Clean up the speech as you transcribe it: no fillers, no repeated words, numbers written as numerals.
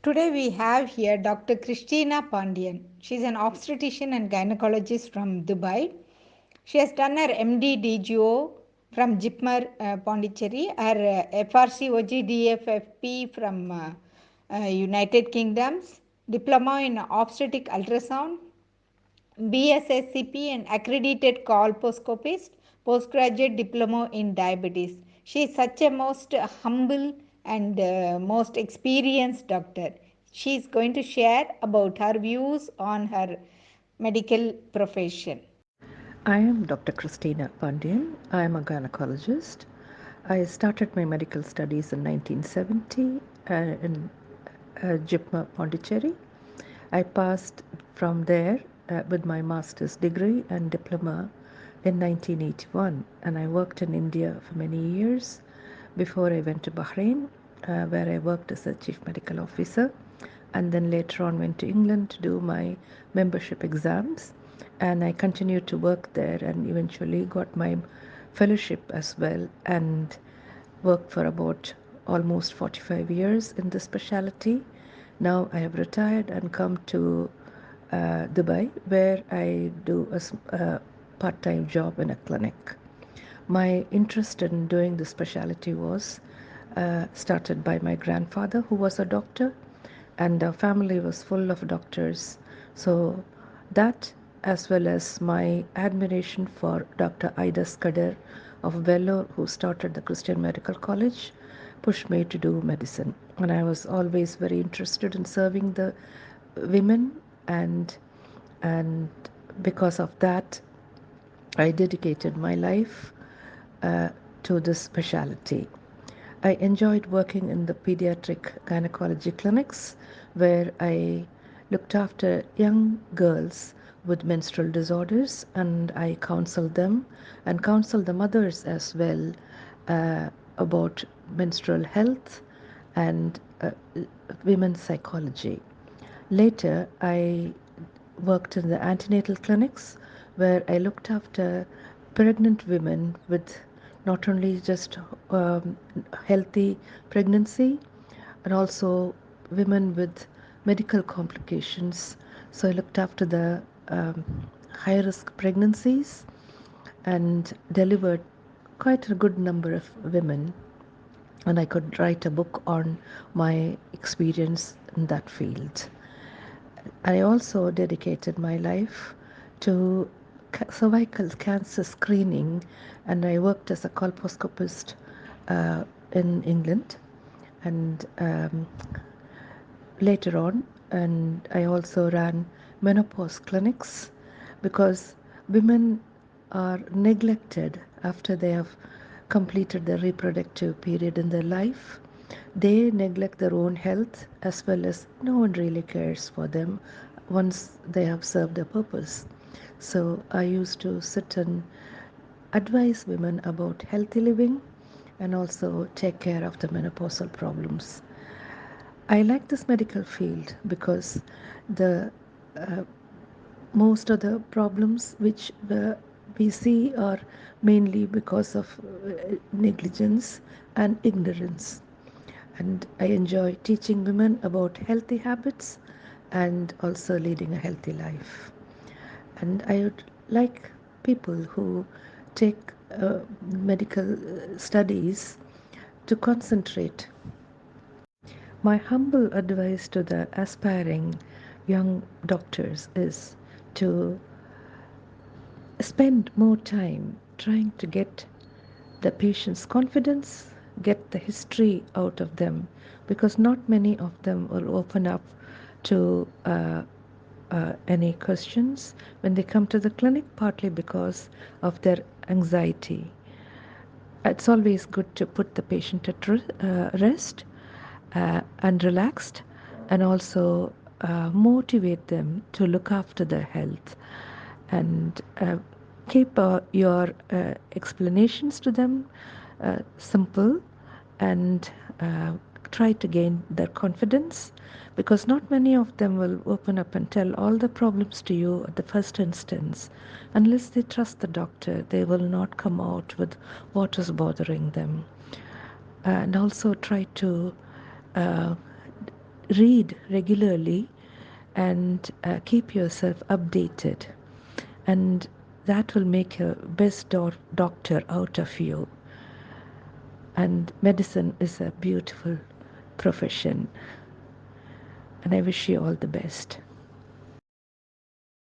Today we have here Dr. Christina Pandian. She's an obstetrician and gynecologist from Dubai. She has done her MD DGO from JIPMER Pondicherry, her FRCOG DFFP from United Kingdoms, diploma in obstetric ultrasound, BSSCP and accredited colposcopist, postgraduate diploma in diabetes. She is such a most humble and most experienced doctor. She is going to share about her views on her medical profession. I am Dr. Christina Pandian. I am a gynecologist. I started my medical studies in 1970 in JIPMER Pondicherry. I passed from there with my master's degree and diploma in 1981, and I worked in India for many years before I went to Bahrain, where I worked as a chief medical officer, and then later on went to England to do my membership exams, and I continued to work there and eventually got my fellowship as well, and worked for about almost 45 years in this specialty. Now I have retired and come to Dubai, where I do a part-time job in a clinic. My interest in doing this specialty was started by my grandfather, who was a doctor, and our family was full of doctors. So that, as well as my admiration for Dr. Ida Scudder of Vellore, who started the Christian Medical College, pushed me to do medicine. And I was always very interested in serving the women, and because of that, I dedicated my life uh, to this specialty. I enjoyed working in the pediatric gynecology clinics, where I looked after young girls with menstrual disorders, and I counseled them and counseled the mothers as well uh, about menstrual health and women's psychology. Later, I worked in the antenatal clinics, where I looked after pregnant women with not only just healthy pregnancy, and also women with medical complications. So I looked after the high risk pregnancies and delivered quite a good number of women, and I could write a book on my experience in that field. I also dedicated my life to cervical cancer screening, and I worked as a colposcopist in England, and later on, and I also ran menopause clinics, because women are neglected after they have completed their reproductive period in their life. They neglect their own health, as well as no one really cares for them once they have served their purpose. So I used to sit and advise women about healthy living and also take care of the menopausal problems. I like this medical field because the uh, most of the problems which we see are mainly because of negligence and ignorance. And I enjoy teaching women about healthy habits and also leading a healthy life. And I would like people who take medical studies to concentrate. My humble advice to the aspiring young doctors is to spend more time trying to get the patient's confidence, get the history out of them, because not many of them will open up to any questions when they come to the clinic, partly because of their anxiety. It's always good to put the patient at rest and relaxed, and also motivate them to look after their health, and keep your explanations to them simple, and uh, try to gain their confidence, because not many of them will open up and tell all the problems to you at the first instance. Unless they trust the doctor, they will not come out with what is bothering them. And also try to uh, read regularly and keep yourself updated, and that will make a best doctor out of you. And medicine is a beautiful profession, and I wish you all the best.